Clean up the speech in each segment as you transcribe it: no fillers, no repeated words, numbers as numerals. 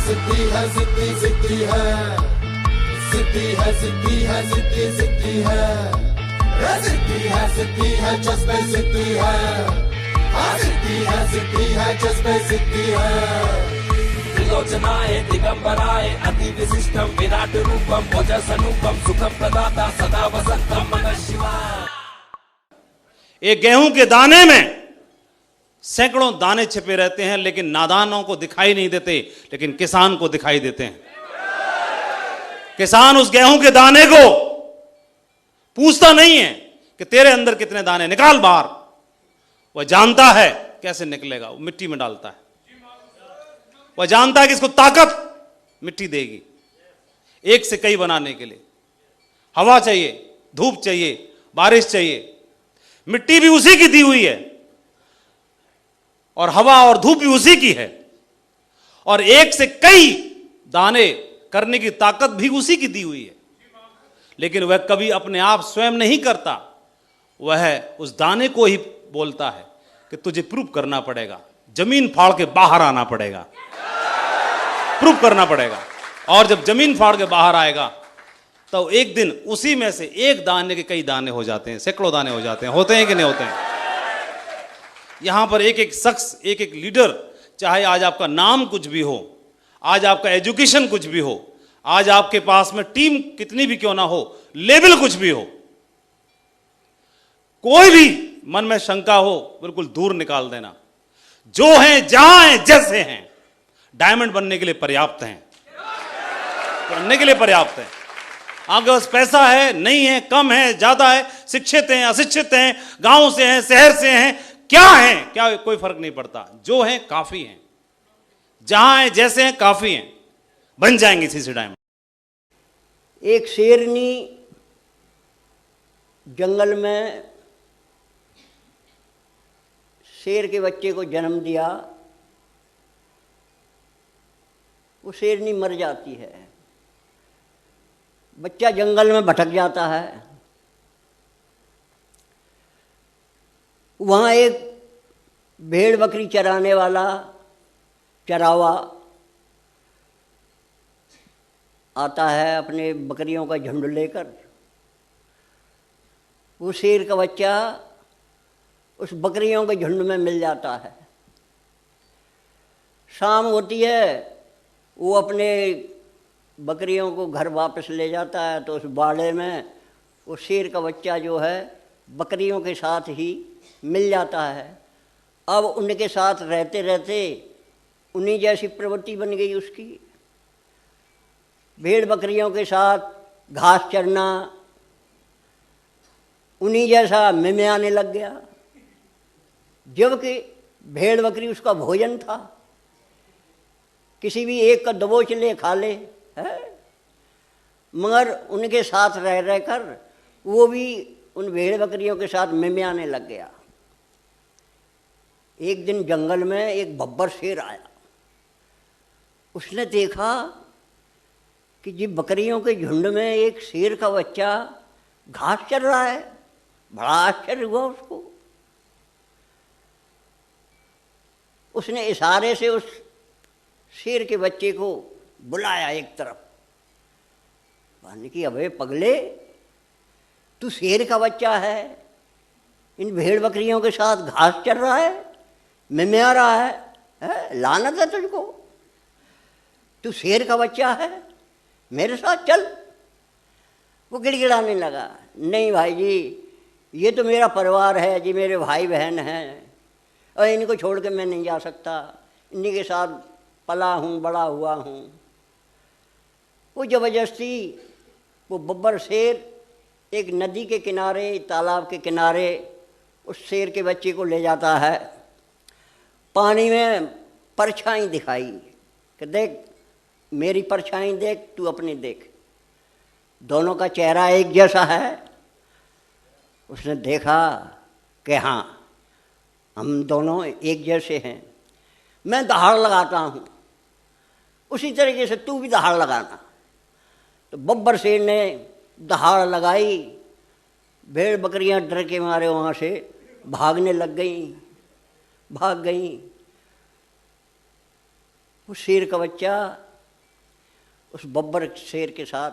सिद्धि है, सिद्धि सिद्धि है, सिद्धि है, सिद्धि है, सिद्धि सिद्धि है, सिद्धि है, सिद्धि है, जज्बे सिद्धि है, सिद्धि है, सिद्धि है, जज्बे सिद्धि है। त्रिलोचनाय दिगंबराय अति विशिष्टम विराट रूपम ओजस्वरूपम सुखम प्रदाता सदा वसंतम नमः शिवाय। एक गेहूं के दाने में सैकड़ों दाने छिपे रहते हैं, लेकिन नादानों को दिखाई नहीं देते, लेकिन किसान को दिखाई देते हैं। किसान उस गेहूं के दाने को पूछता नहीं है कि तेरे अंदर कितने दाने, निकाल बाहर। वह जानता है कैसे निकलेगा, वो मिट्टी में डालता है। वह जानता है कि इसको ताकत मिट्टी देगी। एक से कई बनाने के लिए हवा चाहिए, धूप चाहिए, बारिश चाहिए। मिट्टी भी उसी की दी हुई है और हवा और धूप भी उसी की है, और एक से कई दाने करने की ताकत भी उसी की दी हुई है। लेकिन वह कभी अपने आप स्वयं नहीं करता, वह उस दाने को ही बोलता है कि तुझे प्रूव करना पड़ेगा, जमीन फाड़ के बाहर आना पड़ेगा, प्रूव करना पड़ेगा। और जब जमीन फाड़ के बाहर आएगा तो एक दिन उसी में से एक दाने के कई दाने हो जाते हैं, सैकड़ों दाने हो जाते हैं। होते हैं कि नहीं होते हैं? यहां पर एक एक शख्स, एक एक लीडर, चाहे आज आपका नाम कुछ भी हो, आज आपका एजुकेशन कुछ भी हो, आज आपके पास में टीम कितनी भी क्यों ना हो, लेवल कुछ भी हो, कोई भी मन में शंका हो, बिल्कुल दूर निकाल देना। जो हैं, जहां हैं, जैसे हैं, डायमंड बनने के लिए पर्याप्त हैं, बनने के लिए पर्याप्त हैं। आपके पास पैसा है, नहीं है, कम है, ज्यादा है, शिक्षित हैं, अशिक्षित हैं, गांव से हैं, शहर से हैं, क्या हैं, क्या कोई फर्क नहीं पड़ता। जो हैं काफी हैं, जहां हैं, जैसे हैं, काफी हैं, बन जाएंगे इसी से डायमंड। एक शेरनी जंगल में शेर के बच्चे को जन्म दिया। वो शेरनी मर जाती है, बच्चा जंगल में भटक जाता है। वहाँ एक भेड़ बकरी चराने वाला चरावा आता है अपने बकरियों का झुंड लेकर। वो शेर का बच्चा उस बकरियों के झुंड में मिल जाता है। शाम होती है, वो अपने बकरियों को घर वापस ले जाता है, तो उस बाड़े में वो शेर का बच्चा जो है बकरियों के साथ ही मिल जाता है। अब उनके साथ रहते रहते उन्हीं जैसी प्रवृत्ति बन गई उसकी। भेड़ बकरियों के साथ घास चरना, उन्हीं जैसा मिमियाने लग गया, जबकि भेड़ बकरी उसका भोजन था। किसी भी एक का दबोच ले, खा ले है, मगर उनके साथ रह रहकर वो भी उन भेड़ बकरियों के साथ मिमियाने लग गया। एक दिन जंगल में एक बब्बर शेर आया। उसने देखा कि जी बकरियों के झुंड में एक शेर का बच्चा घास चर रहा है। बड़ा आश्चर्य हुआ उसको। उसने इशारे से उस शेर के बच्चे को बुलाया एक तरफ। कहने की अबे पगले, तू शेर का बच्चा है, इन भेड़ बकरियों के साथ घास चर रहा है, मिमिया रहा है, लानत है तुझको। तू शेर का बच्चा है, मेरे साथ चल। वो गिड़गिड़ाने लगा, नहीं भाई जी, ये तो मेरा परिवार है जी, मेरे भाई बहन हैं, और इनको छोड़ के मैं नहीं जा सकता, इन्हीं के साथ पला हूँ, बड़ा हुआ हूँ। वो ज़बरदस्ती वो बब्बर शेर एक नदी के किनारे, तालाब के किनारे उस शेर के बच्चे को ले जाता है। पानी में परछाई दिखाई कि देख मेरी परछाई देख, तू अपनी देख। दोनों का चेहरा एक जैसा है। उसने देखा कि हाँ, हम दोनों एक जैसे हैं। मैं दहाड़ लगाता हूँ, उसी तरीके से तू भी दहाड़ लगाना। तो बब्बर शेर ने दहाड़ लगाई। भेड़ बकरियां डर के मारे वहाँ से भागने लग गईं, भाग गईं। वो शेर का बच्चा उस बब्बर शेर के साथ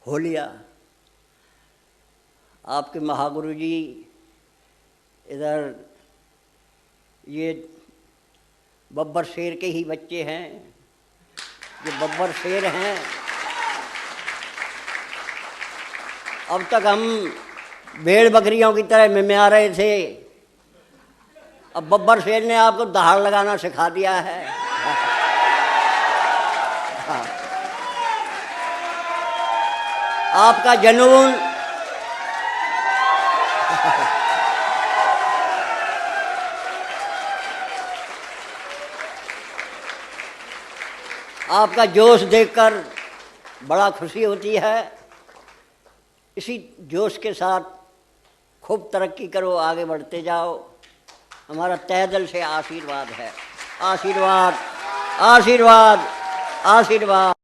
हो लिया। आपके महागुरु जी इधर ये बब्बर शेर के ही बच्चे हैं, ये बब्बर शेर हैं। अब तक हम भेड़ बकरियों की तरह मिमिया रहे थे, अब बब्बर शेर ने आपको दहाड़ लगाना सिखा दिया है। आपका जुनून आपका जोश देखकर बड़ा खुशी होती है। इसी जोश के साथ खूब तरक्की करो, आगे बढ़ते जाओ। हमारा तहे दिल से आशीर्वाद है। आशीर्वाद, आशीर्वाद, आशीर्वाद।